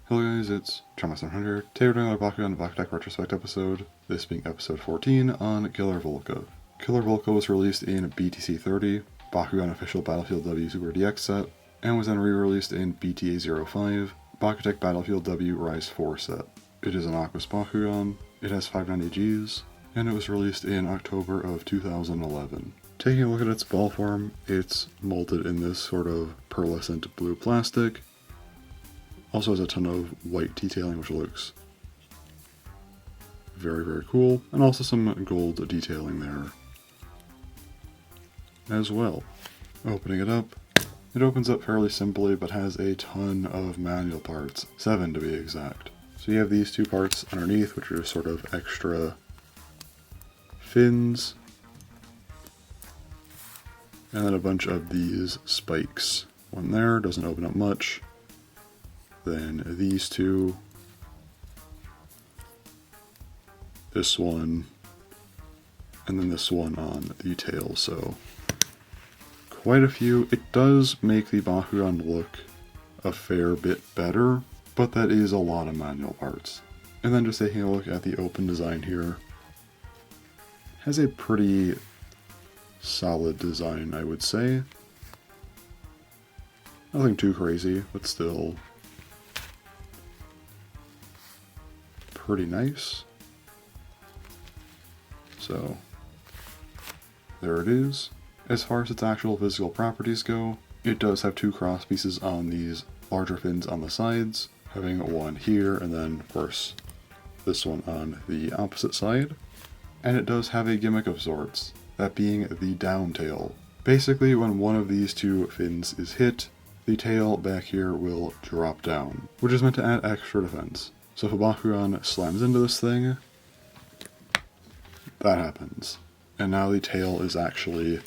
Hello guys, it's Thomas100. Today we're doing a Bakugan BakuTech Retrospect episode, this being episode 14 on Killer Volca. Killer Volca was released in BTC 30, Bakugan Official Battlefield W Super DX set, and was then re-released in BTA 05, BakuTech Battlefield W Rise 4 set. It is an Aquas Bakugan, it has 590 Gs, and it was released in October of 2011. Taking a look at its ball form, it's molded in this sort of pearlescent blue plastic. Also has a ton of white detailing, which looks very, very cool, and also some gold detailing there as well. Opening it up, it opens up fairly simply, but has a ton of manual parts, 7 to be exact. So you have these two parts underneath, which are just sort of extra fins, and then a bunch of these spikes. One there, doesn't open up much. Then these two, this one, and then this one on the tail, so quite a few. It does make the Bakugan look a fair bit better, but that is a lot of manual parts. And then just taking a look at the open design here, has a pretty solid design, I would say. Nothing too crazy, but still pretty nice. So there it is. As far as its actual physical properties go, it does have two cross pieces on these larger fins on the sides, having one here and then of course this one on the opposite side. And it does have a gimmick of sorts, that being the down tail. Basically when one of these two fins is hit, the tail back here will drop down, which is meant to add extra defense. So if a Bakugan slams into this thing, that happens. And now the tail is actually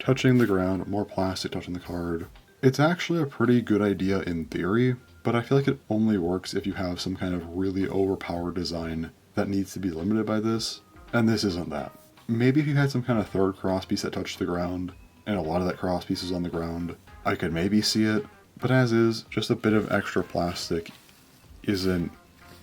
touching the ground, more plastic touching the card. It's actually a pretty good idea in theory, but I feel like it only works if you have some kind of really overpowered design that needs to be limited by this, and this isn't that. Maybe if you had some kind of third crosspiece that touched the ground, and a lot of that crosspiece is on the ground, I could maybe see it, but as is, just a bit of extra plastic isn't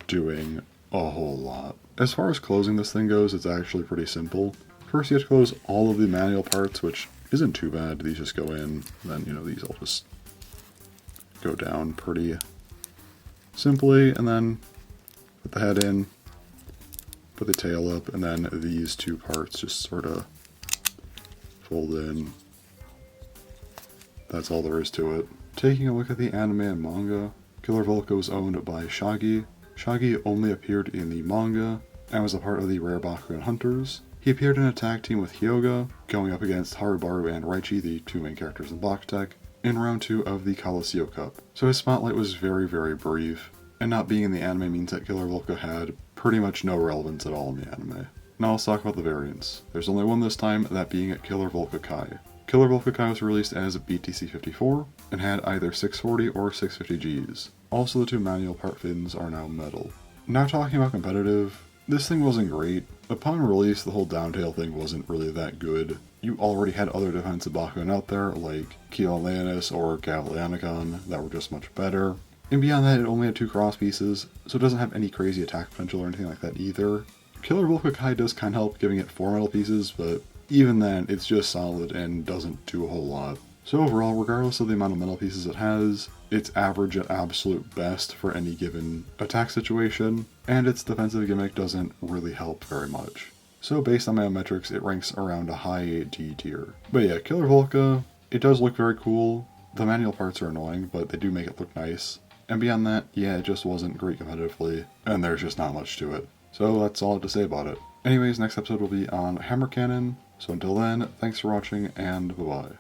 doing a whole lot. As far as closing this thing goes, it's actually pretty simple. First you have to close all of the manual parts, which isn't too bad. These just go in, then these all just go down pretty simply, and then put the head in, put the tail up, and then these two parts just sort of fold in. That's all there is to it. Taking a look at the anime and manga, Killer Volca was owned by Shagi. Shagi only appeared in the manga and was a part of the Rare Bakugan Hunters. He appeared in a tag team with Hyoga, going up against Harubaru and Raichi, the two main characters in BakuTech, in round 2 of the Colosseo Cup. So his spotlight was very, very brief, and not being in the anime means that Killer Volca had pretty much no relevance at all in the anime. Now let's talk about the variants. There's only one this time, that being Killer Volca Kai. Killer Volca Kai was released as BTC 54 and had either 640 or 650 Gs. Also the two manual part fins are now metal. Now talking about competitive, this thing wasn't great. Upon release, the whole downtail thing wasn't really that good. You already had other defensive Bakugan out there like Keolanus or Gavleonicon that were just much better. And beyond that, it only had two cross pieces, so it doesn't have any crazy attack potential or anything like that either. Killer Volca Kai does kind of help, giving it 4 metal pieces, but even then, it's just solid and doesn't do a whole lot. So overall, regardless of the amount of metal pieces it has, it's average at absolute best for any given attack situation, and its defensive gimmick doesn't really help very much. So based on my own metrics, it ranks around a high D tier. But yeah, Killer Volca, it does look very cool. The manual parts are annoying, but they do make it look nice. And beyond that, yeah, it just wasn't great competitively, and there's just not much to it. So that's all I have to say about it. Anyways, next episode will be on Hammer Cannon. So until then, thanks for watching, and bye-bye.